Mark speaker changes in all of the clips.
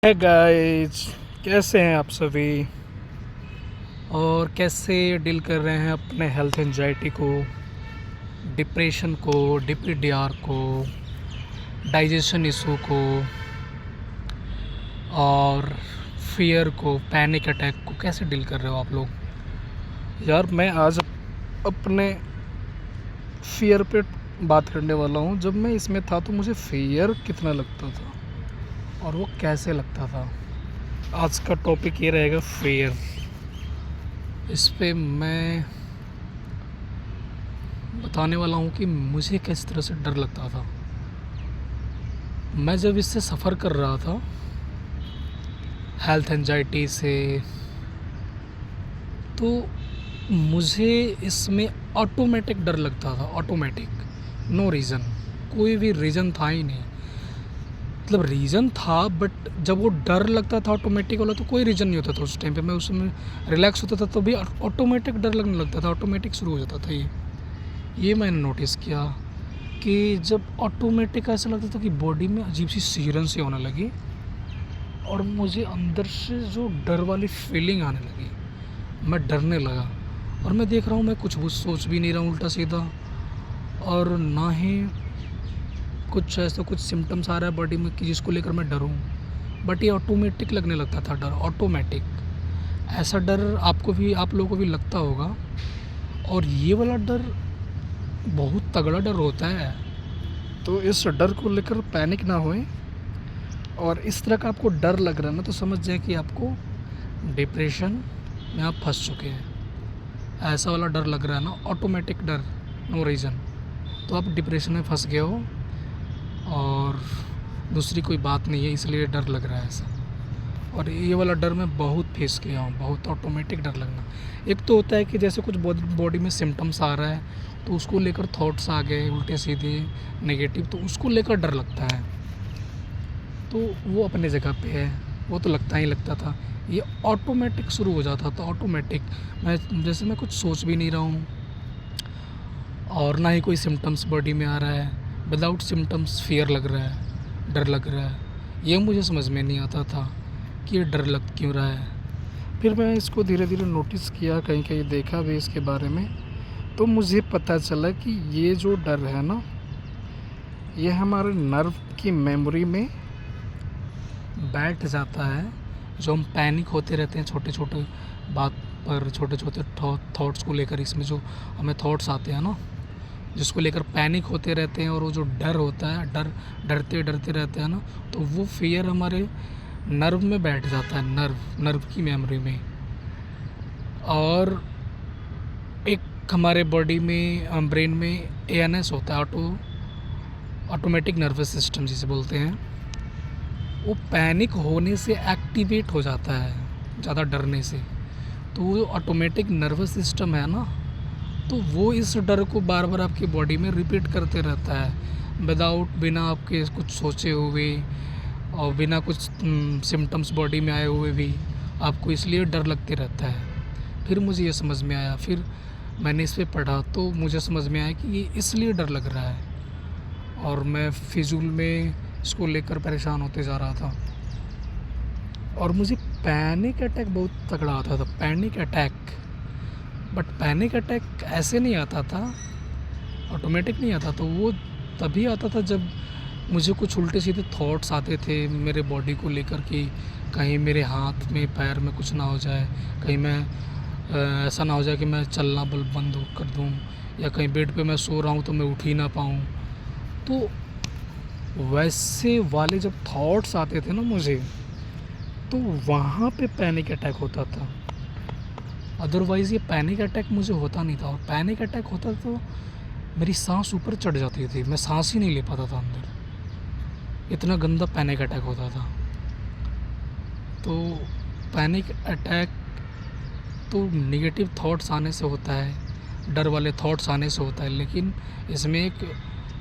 Speaker 1: है गाइस, कैसे हैं आप सभी और कैसे डील कर रहे हैं अपने हेल्थ एंजाइटी को, डिप्रेशन को, डीपीडीआर को, डाइजेशन इशू को और फियर को, पैनिक अटैक को कैसे डील कर रहे हो आप लोग। यार मैं आज अपने फियर पे बात करने वाला हूँ। जब मैं इसमें था तो मुझे फियर कितना लगता था और वो कैसे लगता था। आज का टॉपिक ये रहेगा फियर। इस पे मैं बताने वाला हूँ कि मुझे किस तरह से डर लगता था। मैं जब इससे सफ़र कर रहा था हेल्थ एंजाइटी से, तो मुझे इसमें ऑटोमेटिक डर लगता था। ऑटोमेटिक, नो रीज़न, कोई भी रीज़न था ही नहीं। मतलब रीज़न था बट जब वो डर लगता था ऑटोमेटिक वाला, तो कोई रीज़न नहीं होता था उस टाइम पे। मैं उसमें रिलैक्स होता था तो भी ऑटोमेटिक डर लगने लगता था, ऑटोमेटिक शुरू हो जाता था। ये मैंने नोटिस किया कि जब ऑटोमेटिक ऐसा लगता था कि बॉडी में अजीब सी सिहरन सी होने लगी और मुझे अंदर से जो डर वाली फीलिंग आने लगी, मैं डरने लगा। और मैं देख रहा हूँ मैं कुछ भी सोच भी नहीं रहा हूँ उल्टा सीधा, और ना ही कुछ ऐसा कुछ सिम्टम्स आ रहा है बॉडी में कि जिसको लेकर मैं डरूँ। बट ये ऑटोमेटिक लगने लगता था डर, ऑटोमेटिक। ऐसा डर आपको भी, आप लोगों को भी लगता होगा। और ये वाला डर बहुत तगड़ा डर होता है, तो इस डर को लेकर पैनिक ना होएं। और इस तरह का आपको डर लग रहा है ना, तो समझ जाए कि आपको डिप्रेशन में आप फंस चुके हैं। ऐसा वाला डर लग रहा है ना, ऑटोमेटिक डर, नो रीज़न, तो आप डिप्रेशन में फंस गए हो और दूसरी कोई बात नहीं है, इसलिए डर लग रहा है ऐसा। और ये वाला डर मैं बहुत फेस किया हूँ, बहुत ऑटोमेटिक डर लगना। एक तो होता है कि जैसे कुछ बॉडी में सिम्टम्स आ रहा है तो उसको लेकर थॉट्स आ गए उल्टे सीधे नेगेटिव, तो उसको लेकर डर लगता है, तो वो अपने जगह पे है, वो तो लगता ही लगता था। ये ऑटोमेटिक शुरू हो जाता था, ऑटोमेटिक। मैं कुछ सोच भी नहीं रहा हूँ और ना ही कोई सिम्टम्स बॉडी में आ रहा है, विदाउट सिम्टम्स फियर लग रहा है, डर लग रहा है। ये मुझे समझ में नहीं आता था कि ये डर लग क्यों रहा है। फिर मैं इसको धीरे धीरे नोटिस किया, कहीं कहीं देखा भी इसके बारे में, तो मुझे पता चला कि ये जो डर है ना, ये हमारे नर्व की मेमोरी में बैठ जाता है। जो हम पैनिक होते रहते हैं छोटे छोटे बात पर, छोटे छोटे थॉट्स को लेकर, इसमें जो हमें थॉट्स आते हैं ना, जिसको लेकर पैनिक होते रहते हैं, और वो जो डर होता है, डरते डरते रहते हैं ना, तो वो फियर हमारे नर्व में बैठ जाता है, नर्व की मेमोरी में। और एक हमारे बॉडी में, ब्रेन में एएनएस होता है, ऑटोमेटिक नर्वस सिस्टम जिसे बोलते हैं। वो पैनिक होने से एक्टिवेट हो जाता है, ज़्यादा डरने से। तो वो ऑटोमेटिक नर्वस सिस्टम है ना, तो वो इस डर को बार बार आपकी बॉडी में रिपीट करते रहता है, बिना आपके कुछ सोचे हुए और बिना कुछ सिम्टम्स बॉडी में आए हुए भी आपको इसलिए डर लगते रहता है। फिर मुझे ये समझ में आया, फिर मैंने इस पर पढ़ा तो मुझे समझ में आया कि ये इसलिए डर लग रहा है, और मैं फिजूल में इसको लेकर परेशान होते जा रहा था। और मुझे पैनिक अटैक बहुत तगड़ा आता था, panic attack. But panic attack ऐसे नहीं आता था, ऑटोमेटिक नहीं आता, तो वो तभी आता था जब मुझे कुछ उल्टे सीधे थॉट्स आते थे मेरे बॉडी को लेकर कि कहीं मेरे हाथ में पैर में कुछ ना हो जाए, कहीं मैं ऐसा ना हो जाए कि मैं चलना बंद कर दूँ, या कहीं बेड पे मैं सो रहा हूँ तो मैं उठ ही ना पाऊँ। तो वैसे वाले जब थॉट्स आते थे ना मुझे, तो वहाँ पे पैनिक अटैक होता था। अदरवाइज़ ये पैनिक अटैक मुझे होता नहीं था। और पैनिक अटैक होता तो मेरी सांस ऊपर चढ़ जाती थी, मैं सांस ही नहीं ले पाता था अंदर, इतना गंदा पैनिक अटैक होता था। तो पैनिक अटैक तो नेगेटिव थॉट्स आने से होता है, डर वाले थॉट्स आने से होता है, लेकिन इसमें एक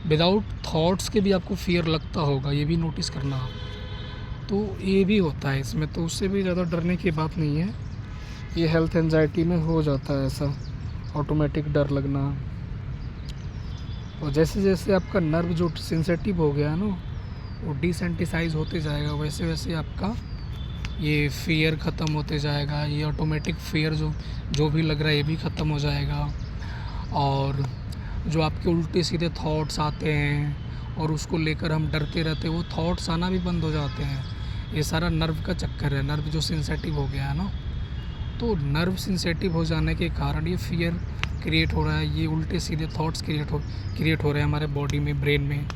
Speaker 1: विदाउट थॉट्स के भी आपको फियर लगता होगा, ये भी नोटिस करना। तो ये भी होता है इसमें, तो उससे भी ज़्यादा डरने की बात नहीं है। ये हेल्थ एंजाइटी में हो जाता है ऐसा, ऑटोमेटिक डर लगना। और जैसे जैसे आपका नर्व जो सेंसिटिव हो गया है ना, वो डिसेंटिसाइज होते जाएगा, वैसे वैसे आपका ये फ़ियर ख़त्म होते जाएगा। ये ऑटोमेटिक फ़ियर जो भी लग रहा है ये भी ख़त्म हो जाएगा। और जो आपके उल्टे सीधे थॉट्स आते हैं और उसको लेकर हम डरते रहते हैं, वो थॉट्स आना भी बंद हो जाते हैं। ये सारा नर्व का चक्कर है, नर्व जो सेंसिटिव हो गया है ना, तो नर्व सेंसिटिव हो जाने के कारण ये फ़ियर क्रिएट हो रहा है, ये उल्टे सीधे थॉट्स क्रिएट हो रहे हैं हमारे बॉडी में, ब्रेन में,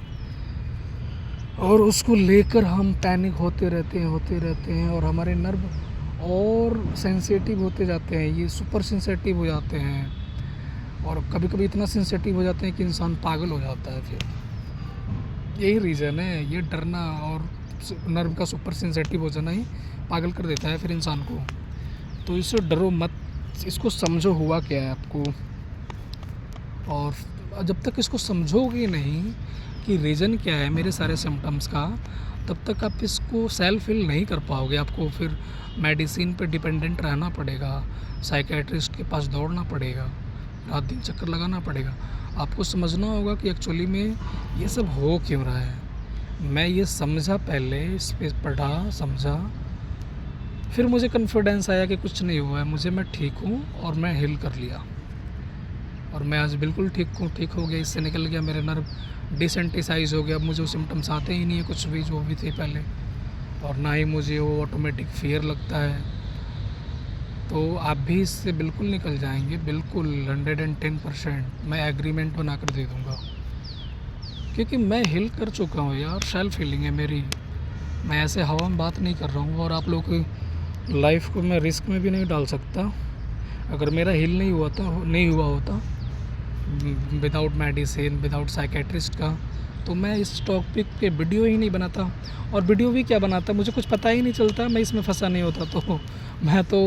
Speaker 1: और उसको लेकर हम पैनिक होते रहते हैं और हमारे नर्व और सेंसिटिव होते जाते हैं, ये सुपर सेंसिटिव हो जाते हैं। और कभी कभी इतना सेंसिटिव हो जाते हैं कि इंसान पागल हो जाता है। फिर यही रीज़न है, ये डरना और नर्व का सुपर सेंसिटिव हो जाना ही पागल कर देता है फिर इंसान को। तो इससे डरो मत, इसको समझो हुआ क्या है आपको। और जब तक इसको समझोगे नहीं कि रीज़न क्या है मेरे सारे सिम्टम्स का, तब तक आप इसको सेल्फ हील नहीं कर पाओगे। आपको फिर मेडिसिन पे डिपेंडेंट रहना पड़ेगा, साइकेट्रिस्ट के पास दौड़ना पड़ेगा, रात दिन चक्कर लगाना पड़ेगा। आपको समझना होगा कि एक्चुअली में ये सब हो क्यों रहा है। मैं ये समझा, पहले इस पर पढ़ा समझा, फिर मुझे कॉन्फिडेंस आया कि कुछ नहीं हुआ है मुझे, मैं ठीक हूँ और मैं हील कर लिया। और मैं आज बिल्कुल ठीक हूँ, ठीक हो गया, इससे निकल गया, मेरे नर्व डिसेंटिसाइज हो गया। अब मुझे वो सिम्टम्स आते ही नहीं है कुछ भी जो भी थे पहले, और ना ही मुझे वो ऑटोमेटिक फ़ियर लगता है। तो आप भी इससे बिल्कुल निकल जाएंगे, बिल्कुल 110% मैं एग्रीमेंट बना कर दे दूँगा, क्योंकि मैं हील कर चुका हूँ यार। सेल्फ हीलिंग है मेरी, मैं ऐसे हवा में बात नहीं कर रहा हूँ। और आप लोग की लाइफ को मैं रिस्क में भी नहीं डाल सकता। अगर मेरा हील नहीं हुआ होता विदाउट मेडिसिन, विदाउट साइकेट्रिस्ट का, तो मैं इस टॉपिक पे वीडियो ही नहीं बनाता। और वीडियो भी क्या बनाता, मुझे कुछ पता ही नहीं चलता, मैं इसमें फंसा नहीं होता। तो मैं तो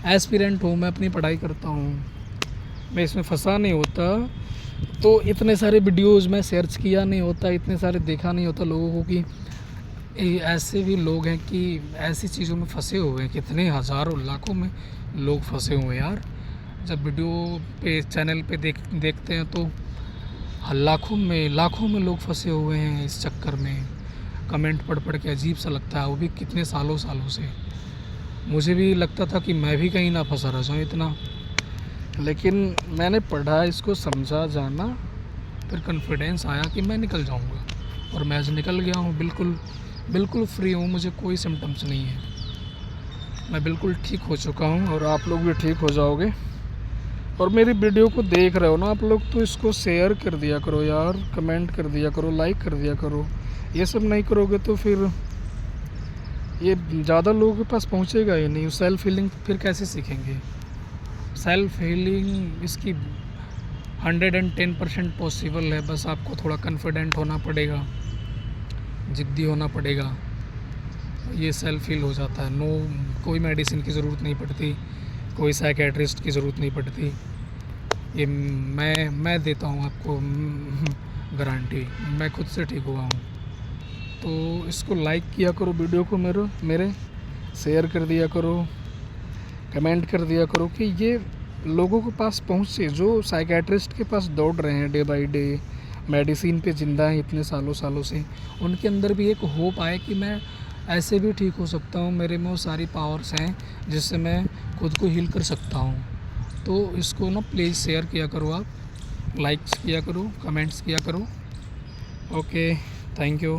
Speaker 1: एस्पिरेंट हूँ, मैं अपनी पढ़ाई करता हूँ, मैं इसमें फंसा नहीं होता, तो इतने सारे वीडियोज़ मैं सर्च किया नहीं होता, इतने सारे देखा नहीं होता लोगों को कि ऐसे भी लोग हैं कि ऐसी चीज़ों में फंसे हुए हैं। कितने हज़ारों लाखों में लोग फंसे हुए हैं यार। जब वीडियो पे चैनल पे देखते हैं तो लाखों में लोग फंसे हुए हैं इस चक्कर में। कमेंट पढ़ के अजीब सा लगता है, वो भी कितने सालों से। मुझे भी लगता था कि मैं भी कहीं ना फंसा रह जाऊँ इतना, लेकिन मैंने पढ़ा, इसको समझा, जाना, फिर कॉन्फिडेंस आया कि मैं निकल जाऊँगा। और मैं आज निकल गया हूँ, बिल्कुल फ्री हूँ, मुझे कोई सिम्टम्स नहीं है, मैं बिल्कुल ठीक हो चुका हूँ। और आप लोग भी ठीक हो जाओगे। और मेरी वीडियो को देख रहे हो ना आप लोग, तो इसको शेयर कर दिया करो यार, कमेंट कर दिया करो, लाइक कर दिया करो। ये सब नहीं करोगे तो फिर ये ज़्यादा लोगों के पास पहुँचेगा ही नहीं। सेल्फ हीलिंग फिर कैसे सीखेंगे? सेल्फ हीलिंग इसकी 110% पॉसिबल है, बस आपको थोड़ा कॉन्फिडेंट होना पड़ेगा, ज़िद्दी होना पड़ेगा, ये सेल्फ हील हो जाता है। कोई मेडिसिन की ज़रूरत नहीं पड़ती, कोई साइकेट्रिस्ट की ज़रूरत नहीं पड़ती। ये मैं देता हूँ आपको गारंटी, मैं खुद से ठीक हुआ हूँ। तो इसको लाइक किया करो, वीडियो को मेरे शेयर कर दिया करो, कमेंट कर दिया करो कि ये लोगों के पास पहुँचे जो साइकेट्रिस्ट के पास दौड़ रहे हैं डे बाय डे, मेडिसिन पे ज़िंदा हैं इतने सालों से। उनके अंदर भी एक होप आए कि मैं ऐसे भी ठीक हो सकता हूँ, मेरे में वो सारी पावर्स हैं जिससे मैं खुद को हील कर सकता हूँ। तो इसको ना प्लीज़ शेयर किया करो, आप लाइक्स किया करो, कमेंट्स किया करो। Okay, thank you.